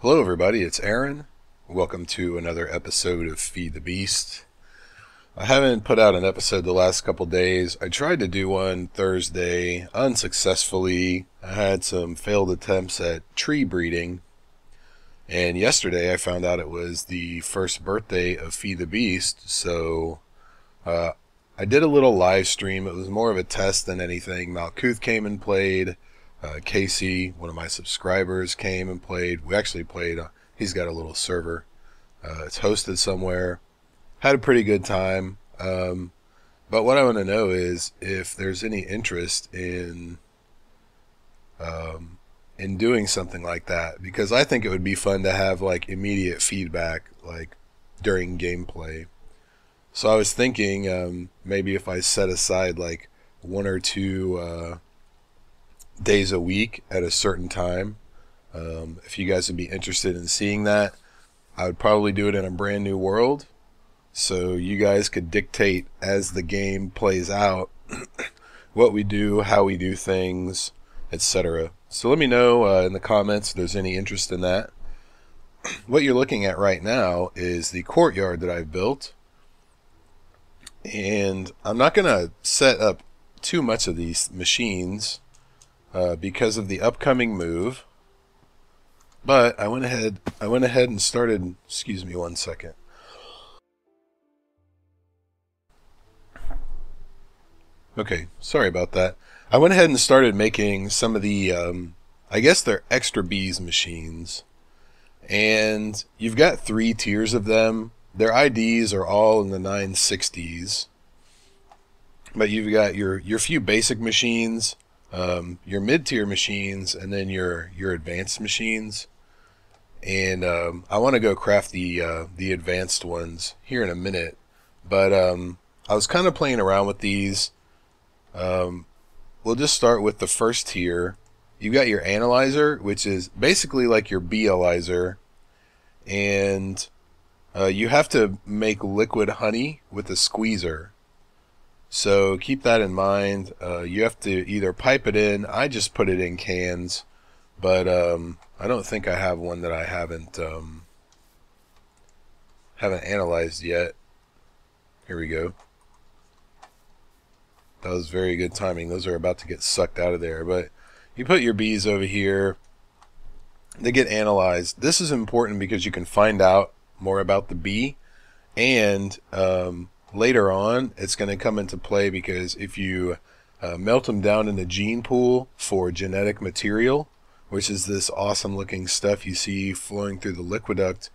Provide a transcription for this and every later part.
Hello everybody, it's Aaron. Welcome to another episode of Feed the Beast. I haven't put out an episode the last couple days. I tried to do one Thursday unsuccessfully. I had some failed attempts at tree breeding. And yesterday I found out it was the first birthday of Feed the Beast, so I did a little live stream. It was more of a test than anything. Malkuth came and played. Casey, one of my subscribers, came and played. We actually played. He's got a little server. It's hosted somewhere. Had a pretty good time. But what I want to know is if there's any interest in doing something like that, because I think it would be fun to have like immediate feedback, like during gameplay. So I was thinking maybe if I set aside like one or two days a week at a certain time, if you guys would be interested in seeing that, I would probably do it in a brand new world, so you guys could dictate as the game plays out what we do, how we do things, etc. So let me know in the comments if there's any interest in that. What you're looking at right now is the courtyard that I've built, and I'm not going to set up too much of these machines because of the upcoming move. But I went ahead and started, excuse me one second. Okay, sorry about that. I went ahead and started making some of the, I guess they're extra bees machines. And you've got 3 tiers of them. Their IDs are all in the 960s. But you've got your few basic machines, your mid-tier machines, and then your advanced machines. And I want to go craft the advanced ones here in a minute. But I was kind of playing around with these. We'll just start with the first tier. You've got your analyzer, which is basically like your bee-alyzer, and you have to make liquid honey with a squeezer. So keep that in mind. You have to either pipe it in. I just put it in cans, but I don't think I have one that I haven't analyzed yet. Here we go. That was very good timing. Those are about to get sucked out of there. But you put your bees over here. They get analyzed. This is important because you can find out more about the bee, and later on it's going to come into play because if you melt them down in the gene pool for genetic material, which is this awesome looking stuff you see flowing through the liquiduct,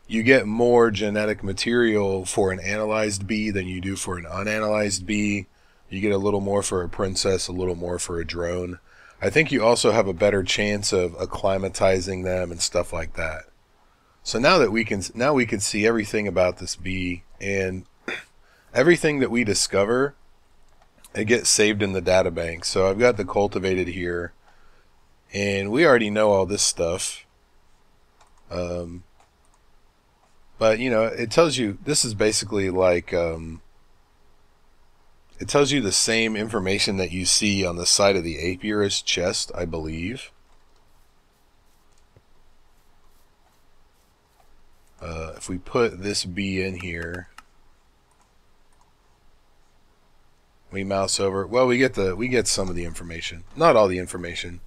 you get more genetic material for an analyzed bee than you do for an unanalyzed bee. You get a little more for a princess, a little more for a drone. I think you also have a better chance of acclimatizing them and stuff like that. So now that we can see everything about this bee, and everything that we discover, it gets saved in the data bank. So I've got the cultivated here, and we already know all this stuff. But you know, it tells you, this is basically like it tells you the same information that you see on the side of the apiarist chest, I believe. If we put this bee in here, we mouse over, well, we get some of the information, not all the information,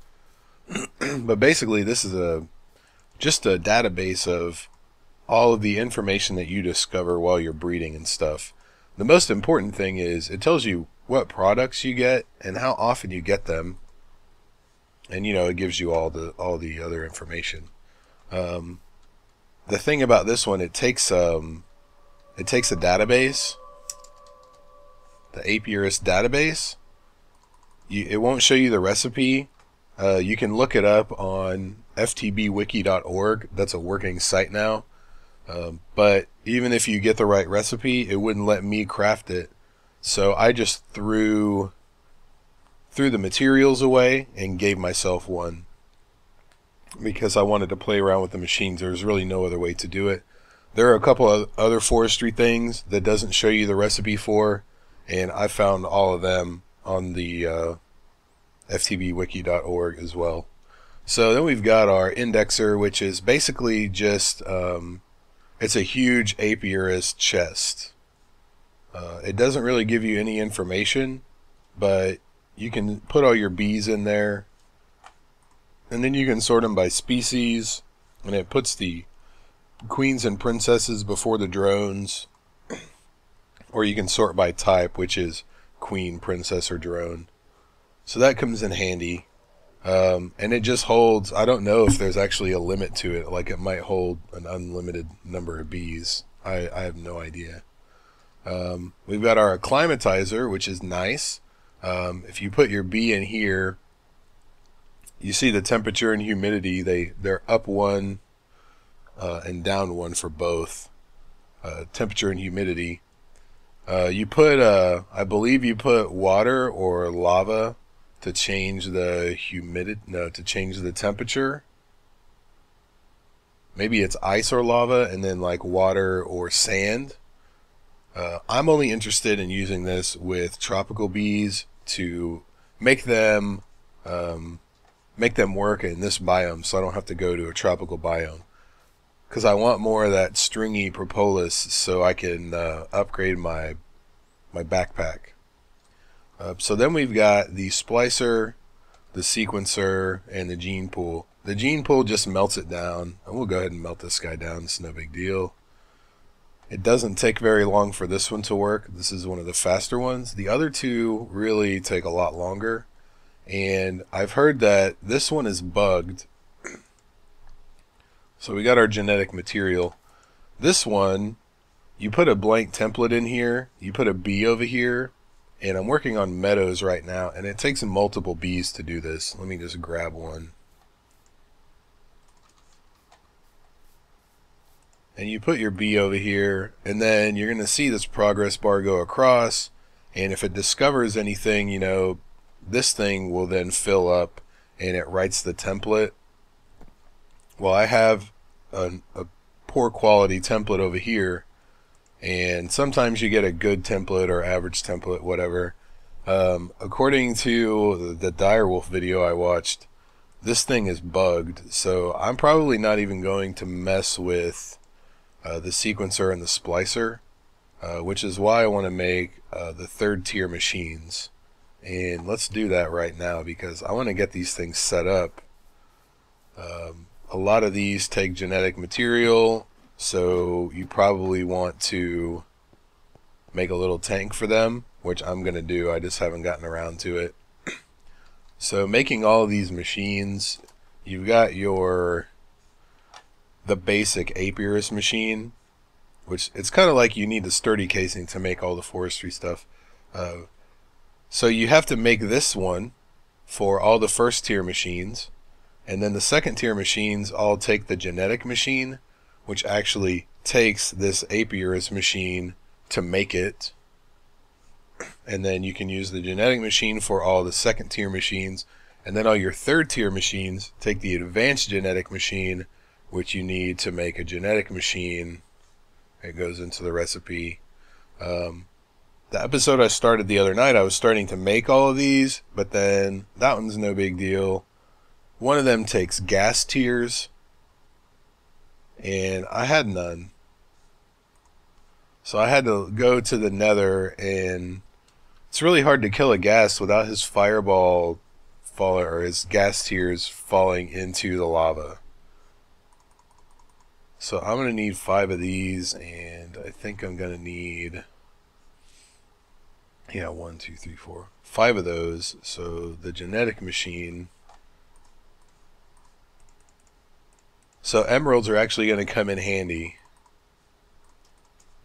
but basically this is just a database of all of the information that you discover while you're breeding and stuff. The most important thing is it tells you what products you get and how often you get them, and you know, it gives you all the other information. The thing about this one, it takes a database, the apiarist database. It won't show you the recipe. You can look it up on ftbwiki.org. That's a working site now. But even if you get the right recipe, it wouldn't let me craft it. So I just threw the materials away and gave myself one, because I wanted to play around with the machines. There's really no other way to do it. There are a couple of other forestry things that doesn't show you the recipe for, and I found all of them on the ftbwiki.org as well. So then we've got our indexer, which is basically just, it's a huge apiarist chest. It doesn't really give you any information, but you can put all your bees in there, and then you can sort them by species, and it puts the queens and princesses before the drones, or you can sort by type, which is queen, princess, or drone. So that comes in handy. And it just holds, I don't know if there's actually a limit to it, like it might hold an unlimited number of bees. I have no idea. We've got our acclimatizer, which is nice. If you put your bee in here, you see the temperature and humidity, they're up one and down one for both temperature and humidity. You put, I believe you put water or lava to change the to change the temperature. Maybe it's ice or lava, and then like water or sand. I'm only interested in using this with tropical bees to make them work in this biome, so I don't have to go to a tropical biome. Because I want more of that stringy propolis, so I can upgrade my backpack. So then we've got the splicer, the sequencer, and the gene pool. The gene pool just melts it down, and we'll go ahead and melt this guy down. It's no big deal. It doesn't take very long for this one to work. This is one of the faster ones. The other two really take a lot longer, and I've heard that this one is bugged. So we got our genetic material. This one, you put a blank template in here, you put a bee over here, and I'm working on meadows right now, and it takes multiple bees to do this. Let me just grab one. And you put your bee over here, and then you're going to see this progress bar go across, and if it discovers anything, you know, this thing will then fill up, and it writes the template. Well, I have a poor quality template over here, and sometimes you get a good template or average template, whatever. According to the Direwolf video I watched, this thing is bugged, so I'm probably not even going to mess with the sequencer and the splicer, which is why I want to make the third tier machines. And let's do that right now, because I want to get these things set up. A lot of these take genetic material, so you probably want to make a little tank for them, which I'm going to do. I just haven't gotten around to it. So making all of these machines, you've got the basic apiarist machine, which it's kind of like you need the sturdy casing to make all the forestry stuff. So you have to make this one for all the first tier machines, and then the second tier machines all take the genetic machine, which actually takes this apiarist machine to make it. And then you can use the genetic machine for all the second tier machines, and then all your third tier machines take the advanced genetic machine, which you need to make a genetic machine. It goes into the recipe. The episode I started the other night, I was starting to make all of these, but then that one's no big deal. One of them takes gas tiers, and I had none. So I had to go to the nether, and it's really hard to kill a gas without his fireball or his gas tiers falling into the lava. So I'm going to need 5 of these, and I think I'm going to need, 1, 2, 3, 4, 5 of those. So the genetic machine. So emeralds are actually going to come in handy.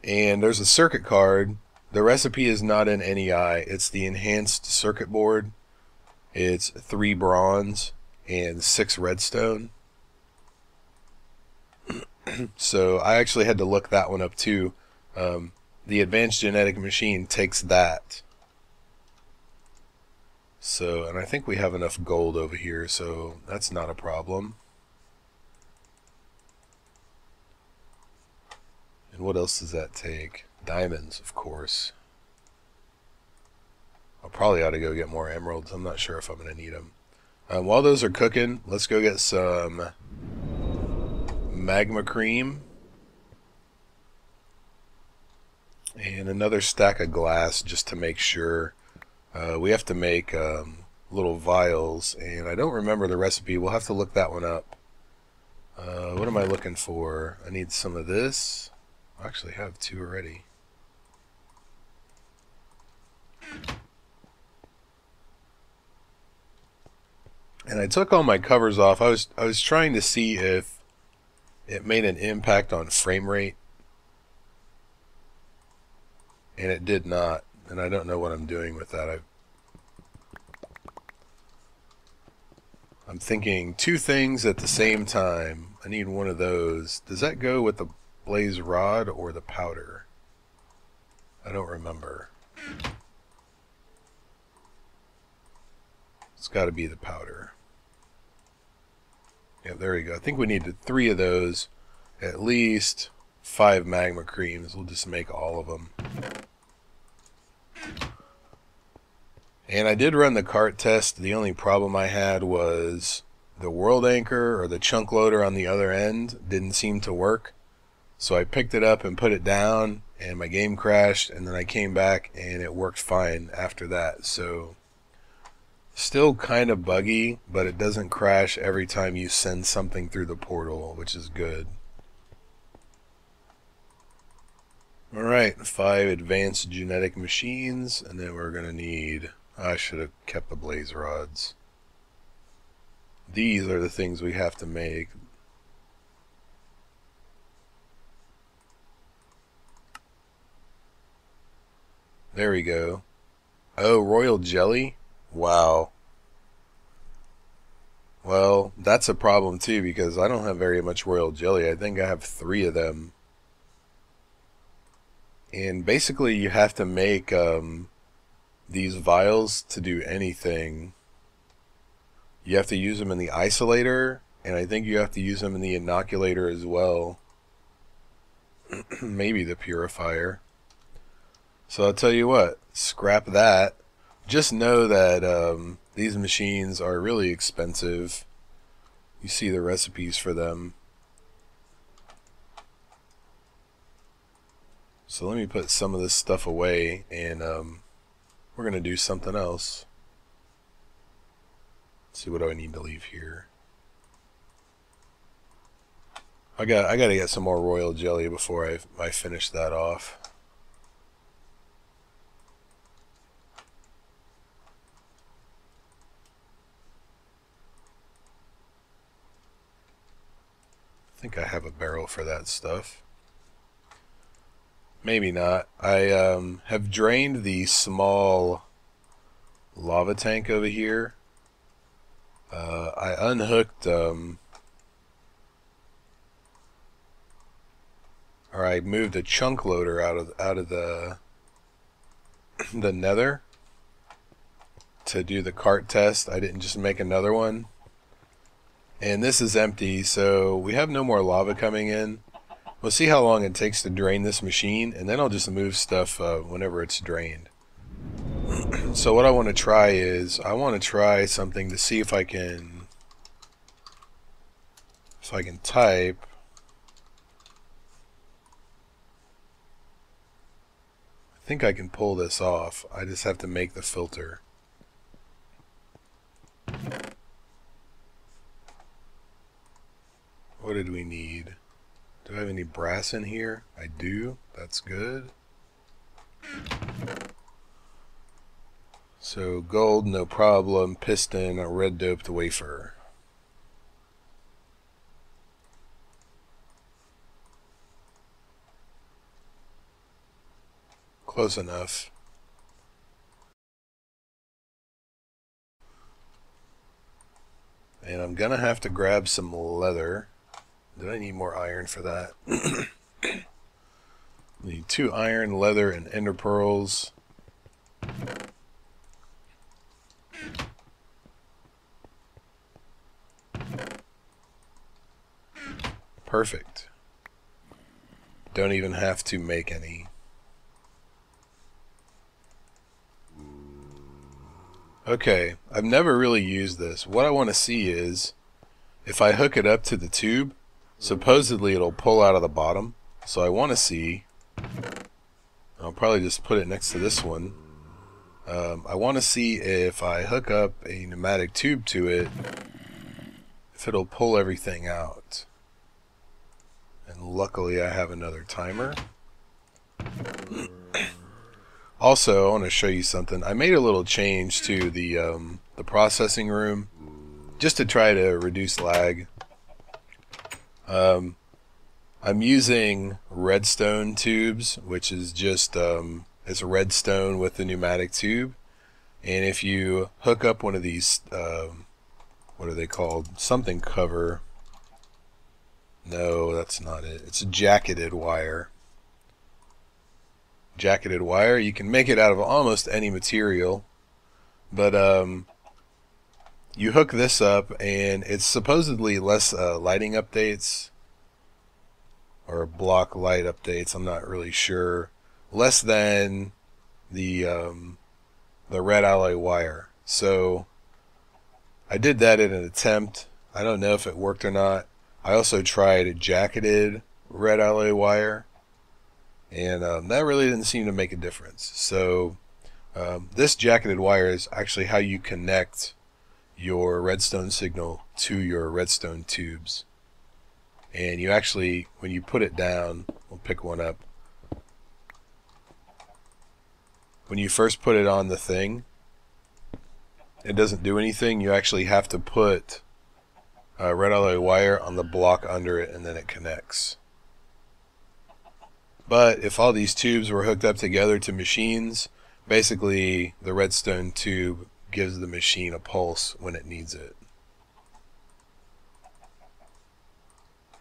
And there's a circuit card. The recipe is not in NEI. It's the enhanced circuit board. It's 3 bronze and 6 redstone. So I actually had to look that one up too. The advanced genetic machine takes that. So, and I think we have enough gold over here, so that's not a problem. And what else does that take? Diamonds, of course. I probably ought to go get more emeralds. I'm not sure if I'm going to need them. While those are cooking, let's go get some magma cream and another stack of glass just to make sure. We have to make little vials, and I don't remember the recipe. We'll have to look that one up. What am I looking for? I need some of this. I actually have two already. And I took all my covers off. I was trying to see if it made an impact on frame rate, and it did not. And I don't know what I'm doing with that. I'm thinking two things at the same time. I need one of those. Does that go with the blaze rod or the powder? I don't remember. It's got to be the powder. Yeah, there we go. I think we needed 3 of those, at least 5 magma creams. We'll just make all of them. And I did run the cart test. The only problem I had was the world anchor or the chunk loader on the other end didn't seem to work. So I picked it up and put it down, and my game crashed, and then I came back and it worked fine after that. So still kind of buggy, but it doesn't crash every time you send something through the portal, which is good. Alright, 5 advanced genetic machines, and then we're going to need... I should have kept the blaze rods. These are the things we have to make. There we go. Oh, royal jelly? Wow. Well, that's a problem too, because I don't have very much royal jelly. I think I have 3 of them. And basically you have to make these vials to do anything. You have to use them in the isolator, and I think you have to use them in the inoculator as well. Maybe the purifier. So I'll tell you what, scrap that. Just know that these machines are really expensive. You see the recipes for them. So let me put some of this stuff away, and we're going to do something else. Let's see, what do I need to leave here? I got to get some more royal jelly before I finish that off. I think I have a barrel for that stuff. Maybe not. I have drained the small lava tank over here. I unhooked, or I moved a chunk loader out of the the nether to do the cart test. I didn't just make another one. And this is empty, so we have no more lava coming in. We'll see how long it takes to drain this machine, and then I'll just move stuff whenever it's drained. So what I want to try is, I want to try something to see if I can type. I think I can pull this off. I just have to make the filter. What did we need? Do I have any brass in here? I do. That's good. So gold, no problem. Piston, a red doped wafer. Close enough. And I'm gonna have to grab some leather. Did I need more iron for that? Need 2 iron, leather, and ender pearls. Perfect. Don't even have to make any. Okay, I've never really used this. What I want to see is if I hook it up to the tube, supposedly it'll pull out of the bottom. So I want to see, I'll probably just put it next to this one. I want to see if I hook up a pneumatic tube to it, if it'll pull everything out. And luckily I have another timer. Also, I want to show you something. I made a little change to the processing room just to try to reduce lag. I'm using Redstone Tubes, which is just it's redstone with the pneumatic tube. And if you hook up one of these, what are they called? Something cover. No, that's not it. It's a jacketed wire. Jacketed wire. You can make it out of almost any material, but you hook this up and it's supposedly less lighting updates or block light updates, I'm not really sure, less than the red alloy wire. So I did that in an attempt. I don't know if it worked or not. I also tried a jacketed red alloy wire, and that really didn't seem to make a difference. So this jacketed wire is actually how you connect your redstone signal to your redstone tubes. And you actually, when you put it down, we'll pick one up. When you first put it on the thing, it doesn't do anything. You actually have to put red alloy wire on the block under it, and then it connects. But if all these tubes were hooked up together to machines, basically the redstone tube gives the machine a pulse when it needs it.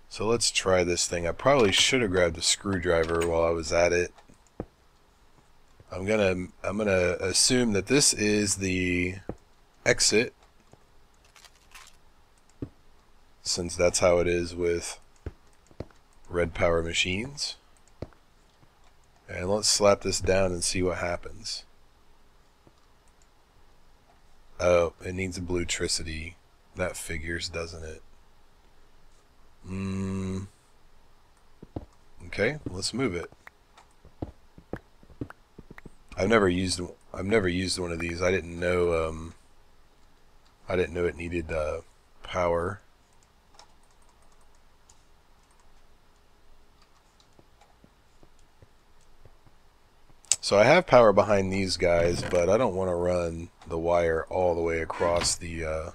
So let's try this thing. I probably should have grabbed a screwdriver while I was at it. I'm gonna assume that this is the exit, since that's how it is with red power machines. And let's slap this down and see what happens. Oh, it needs a bluetricity. That figures, doesn't it? Okay, let's move it. I've never used one of these. I didn't know it needed power. So I have power behind these guys, but I don't want to run the wire all the way across the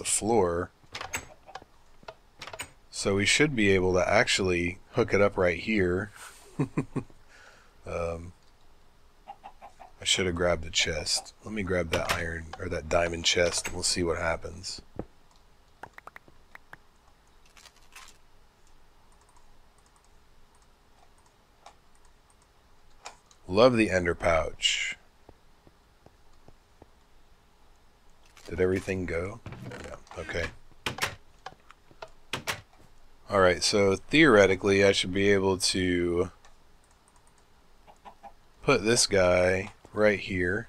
floor. So we should be able to actually hook it up right here. I should have grabbed a chest. Let me grab that iron or that diamond chest and we'll see what happens. Love the ender pouch. Did everything go? Yeah, okay. Alright, so theoretically I should be able to put this guy right here.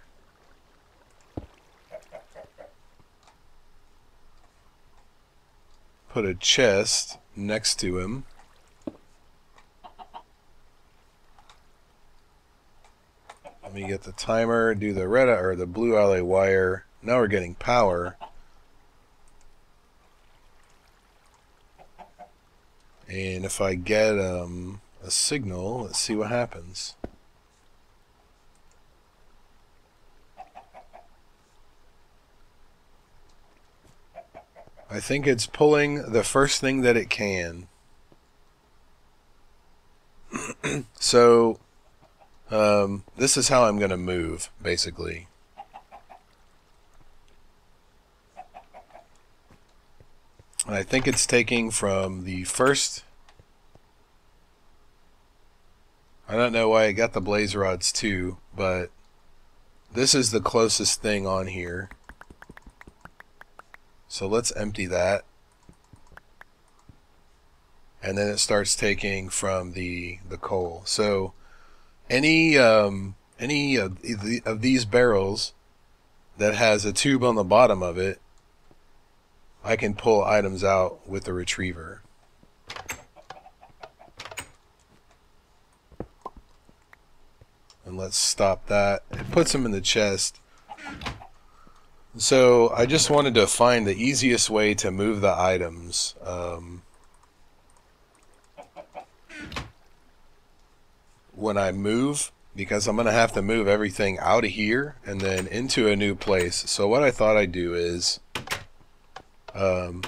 Put a chest next to him. Let me get the timer, do the red or the blue alloy wire. Now we're getting power. And if I get a signal, let's see what happens. I think it's pulling the first thing that it can. So this is how I'm going to move, basically. And I think it's taking from the first... I don't know why I got the blaze rods too, but this is the closest thing on here. So let's empty that. And then it starts taking from the coal. So any any of these barrels that has a tube on the bottom of it, I can pull items out with the retriever. And let's stop that. It puts them in the chest. So I just wanted to find the easiest way to move the items. When I move, because I'm going to have to move everything out of here and then into a new place. So what I thought I'd do is, when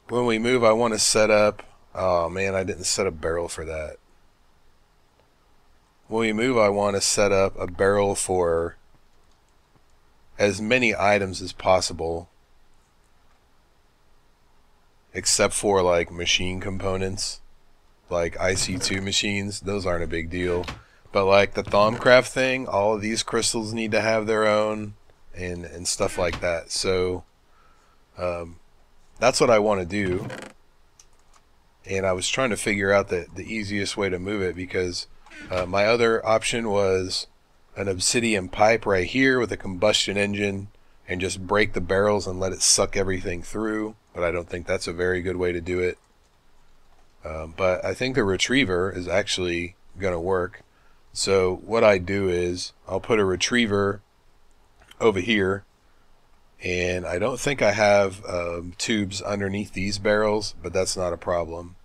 we move, I want to set up, oh man, I didn't set a barrel for that. When we move, I want to set up a barrel for as many items as possible, except for like machine components, like IC2 machines. Those aren't a big deal. But like the Thaumcraft thing, all of these crystals need to have their own, and stuff like that. So that's what I want to do. And I was trying to figure out the easiest way to move it, because my other option was an obsidian pipe right here with a combustion engine and just break the barrels and let it suck everything through. But I don't think that's a very good way to do it. But I think the retriever is actually going to work. So what I do is I'll put a retriever over here, and I don't think I have tubes underneath these barrels, but that's not a problem.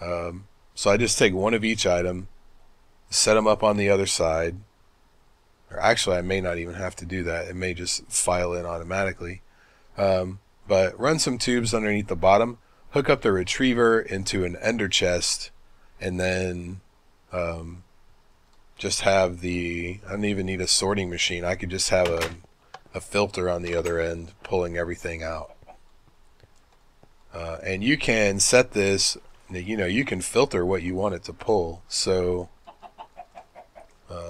So I just take one of each item, set them up on the other side, or actually I may not even have to do that. It may just file in automatically. But run some tubes underneath the bottom, hook up the retriever into an ender chest, and then just have I don't even need a sorting machine. I could just have a filter on the other end pulling everything out. And you can set this, you can filter what you want it to pull. So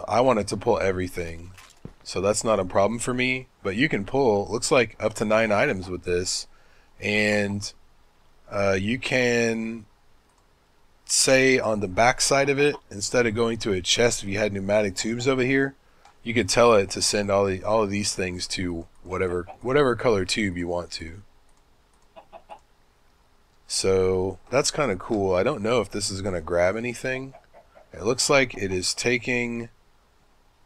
I want it to pull everything, so that's not a problem for me. But you can pull, looks like, up to 9 items with this. And you can say on the back side of it, instead of going to a chest, if you had pneumatic tubes over here, you could tell it to send all of these things to whatever color tube you want to. So that's kind of cool. I don't know if this is going to grab anything. It looks like it is taking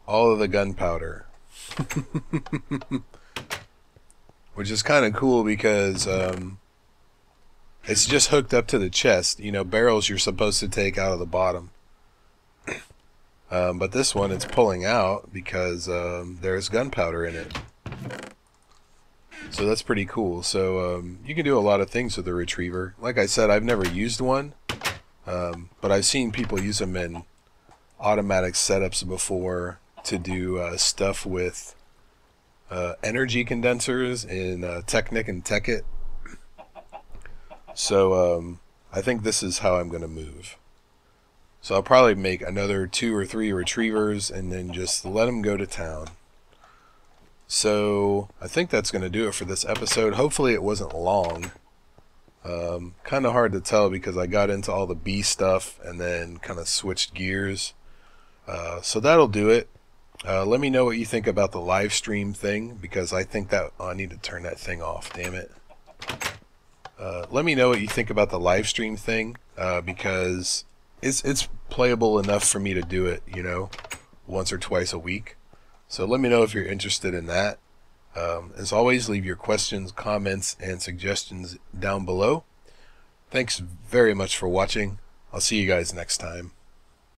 all of the gunpowder. Which is kind of cool, because it's just hooked up to the chest. Barrels you're supposed to take out of the bottom. But this one, it's pulling out because there's gunpowder in it. So that's pretty cool. So you can do a lot of things with the retriever. Like I said, I've never used one. But I've seen people use them in automatic setups before to do stuff with energy condensers in Technic and Tekkit. So I think this is how I'm going to move. So I'll probably make another 2 or 3 retrievers and then just let them go to town. So I think that's going to do it for this episode. Hopefully it wasn't long. Kind of hard to tell because I got into all the bee stuff and then kind of switched gears. So that'll do it. Let me know what you think about the live stream thing, because I think that I need to turn that thing off. Damn it. Let me know what you think about the live stream thing, because it's playable enough for me to do it, once or twice a week. So let me know if you're interested in that. As always, leave your questions, comments, and suggestions down below. Thanks very much for watching. I'll see you guys next time.